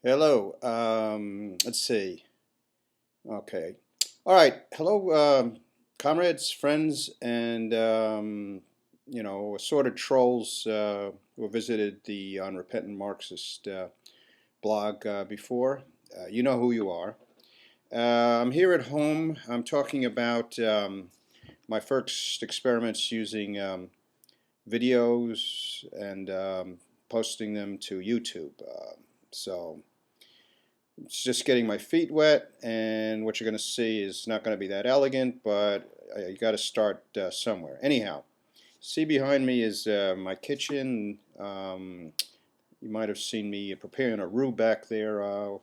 Hello. Let's see. Okay. All right. Hello, comrades, friends, and assorted trolls who visited the Unrepentant Marxist blog before. You know who you are. I'm here at home. I'm talking about my first experiments using videos and posting them to YouTube. So. It's just getting my feet wet, and what you're going to see is not going to be that elegant, but you got to start somewhere. Anyhow, see behind me is my kitchen. You might have seen me preparing a roux back there a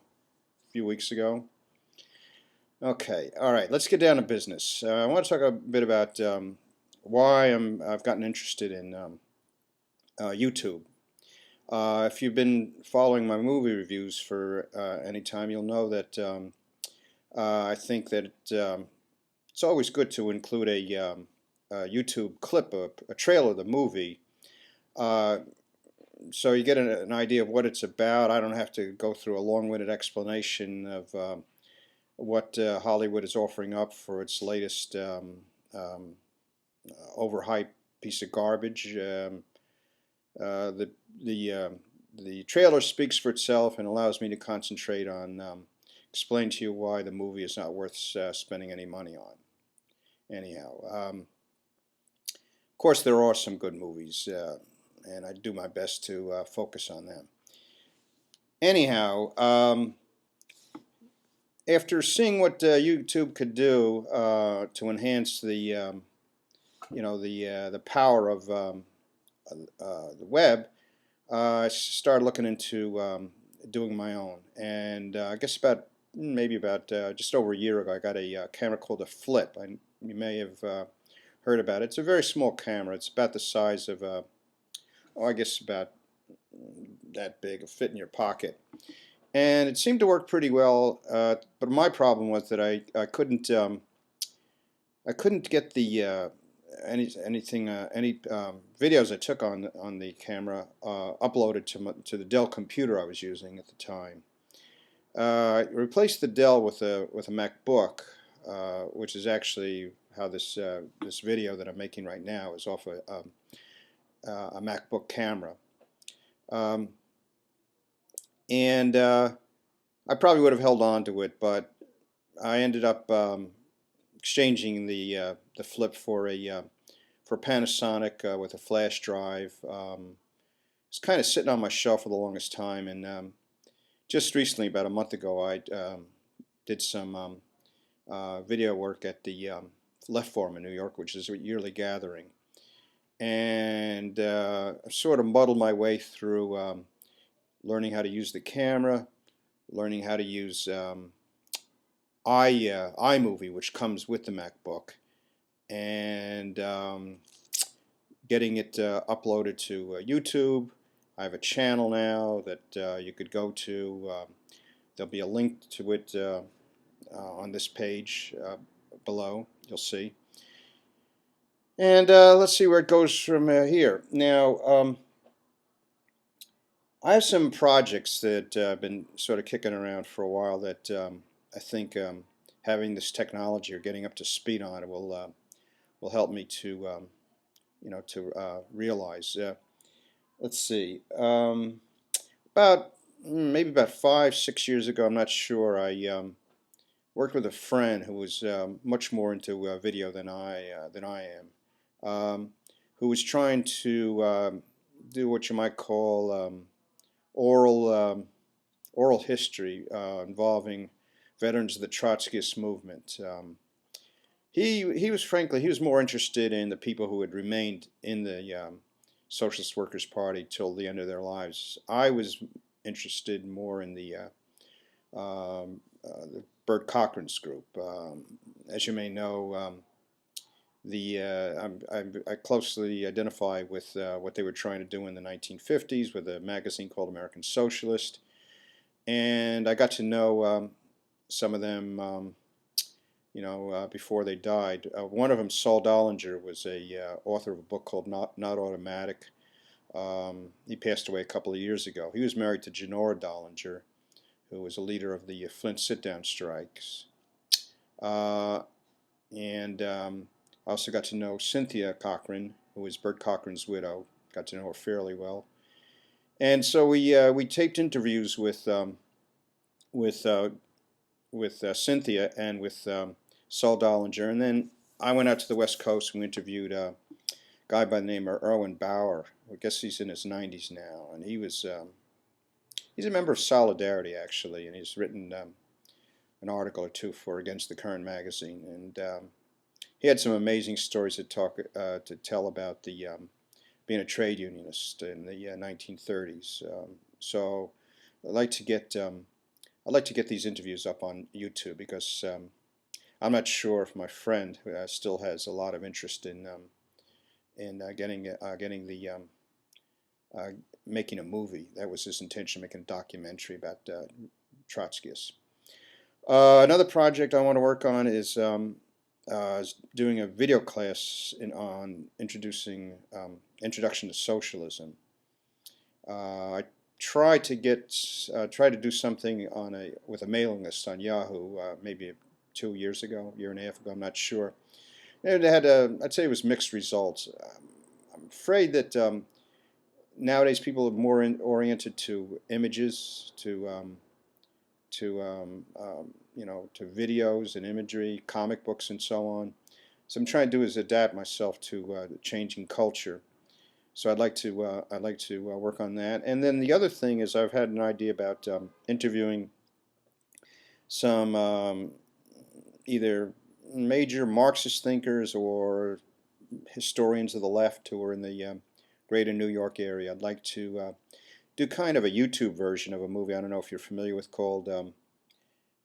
few weeks ago. Okay, all right, let's get down to business. I want to talk a bit about why I've gotten interested in YouTube. If you've been following my movie reviews for any time, you'll know that I think that it's always good to include a YouTube clip, a trailer of the movie, uh, so you get an idea of what it's about. I don't have to go through a long-winded explanation of what Hollywood is offering up for its latest um, overhyped piece of garbage. Uh, the the the trailer speaks for itself and allows me to concentrate on explain to you why the movie is not worth spending any money on. Anyhow, of course there are some good movies, and I do my best to focus on them. Anyhow, after seeing what YouTube could do to enhance the power of the web, I started looking into doing my own. And I guess maybe about just over a year ago, I got a camera called a Flip. You may have heard about it. It's a very small camera. It's about the size of I guess about that big, a fit in your pocket. And it seemed to work pretty well. But my problem was that I couldn't get the any videos I took on the camera uploaded to the Dell computer I was using at the time. I replaced the Dell with a MacBook, which is actually how this video that I'm making right now is off a MacBook camera. Um, and I probably would have held on to it, but I ended up exchanging the Flip for Panasonic with a flash drive. It's kind of sitting on my shelf for the longest time, and just recently, about a month ago, I did some video work at the Left Forum in New York, which is a yearly gathering, and I sort of muddled my way through learning how to use the camera, learning how to use iMovie, which comes with the MacBook, and getting it uploaded to YouTube. I have a channel now that you could go to. There'll be a link to it on this page below. You'll see. And let's see where it goes from here. Now, I have some projects that I've been sort of kicking around for a while that I think having this technology or getting up to speed on it will help me to realize. Let's see. About maybe about 5, 6 years ago, I'm not sure. I worked with a friend who was much more into video than I am, who was trying to do what you might call oral oral history involving veterans of the Trotskyist movement. He was frankly he was more interested in the people who had remained in the Socialist Workers Party till the end of their lives. I was interested more in the Bert Cochran's group. As you may know, I closely identify with what they were trying to do in the 1950s with a magazine called American Socialist, and I got to know some of them, before they died. One of them, Saul Dollinger, was a author of a book called Not Automatic. He passed away a couple of years ago. He was married to Janora Dollinger, who was a leader of the Flint sit-down strikes. And I also got to know Cynthia Cochran, who was Bert Cochran's widow. Got to know her fairly well. And so we taped interviews with Cynthia and with Saul Dollinger, and then I went out to the West Coast and we interviewed a guy by the name of Erwin Bauer. I guess he's in his 90s now, and he's a member of Solidarity actually, and he's written an article or two for Against the Current magazine, and he had some amazing stories to tell about the being a trade unionist in the 1930s. So I'd like to get these interviews up on YouTube because I'm not sure if my friend still has a lot of interest in making a movie. That was his intention, making a documentary about Trotskyists. Another project I want to work on is doing a video class on introduction to socialism. I tried to do something with a mailing list on Yahoo maybe 2 years ago, year and a half ago, I'm not sure. And it had I'd say it was mixed results. I'm afraid that nowadays people are more oriented to images, to videos and imagery, comic books, and so on. So I'm trying to do is adapt myself to the changing culture. So I'd like to work on that. And then the other thing is I've had an idea about interviewing some either major Marxist thinkers or historians of the left who are in the greater New York area. I'd like to do kind of a YouTube version of a movie I don't know if you're familiar with called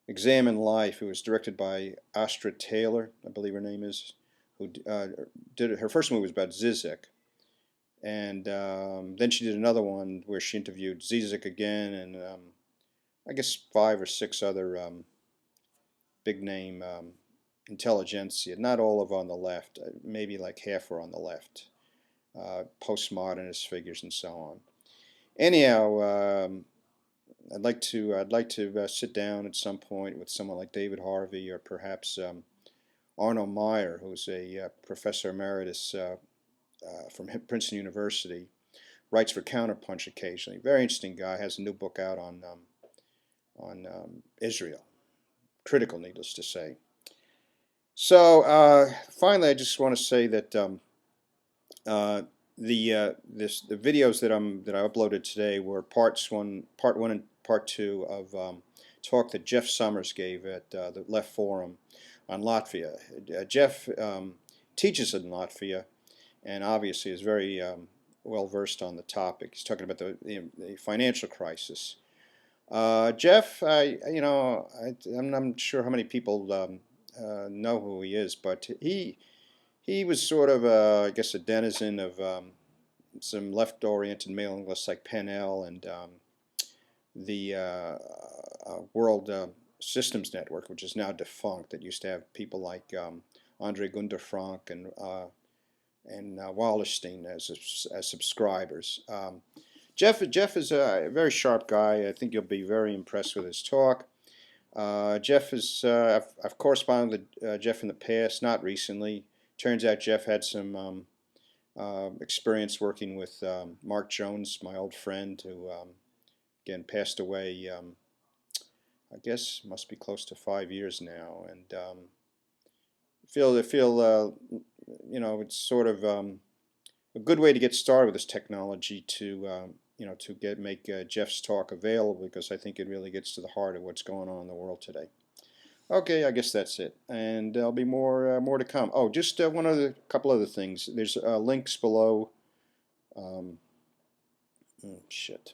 Examine Life. It was directed by Astra Taylor, I believe her name is, who did her first movie was about Zizek. And then she did another one where she interviewed Zizek again and I guess 5 or 6 other big name intelligentsia, not all of on the left, maybe like half are on the left, postmodernist figures and so on. Anyhow, I'd like to sit down at some point with someone like David Harvey or perhaps Arno Meyer, who's a professor emeritus from Princeton University, writes for Counterpunch occasionally. Very interesting guy. Has a new book out on Israel. Critical, needless to say. So finally, I just want to say that the videos that I uploaded today were part one and part 2 of talk that Jeff Summers gave at the Left Forum on Latvia. Jeff teaches in Latvia, and obviously is very well versed on the topic. He's talking about the financial crisis. Jeff, I'm not sure how many people know who he is, but he was sort of I guess a denizen of some left-oriented mailing lists like PennL and the World Systems Network, which is now defunct. That used to have people like Andre Gunder Frank and Wallerstein as subscribers. Jeff is a very sharp guy. I think you'll be very impressed with his talk. Jeff is I've corresponded with Jeff in the past, not recently. Turns out Jeff had some experience working with Mark Jones, my old friend, who again passed away. I guess must be close to 5 years now, and feel it's sort of a good way to get started with this technology to make Jeff's talk available, because I think it really gets to the heart of what's going on in the world today. Okay, I guess that's it, and there'll be more to come. Oh, just couple other things. There's links below. Shit.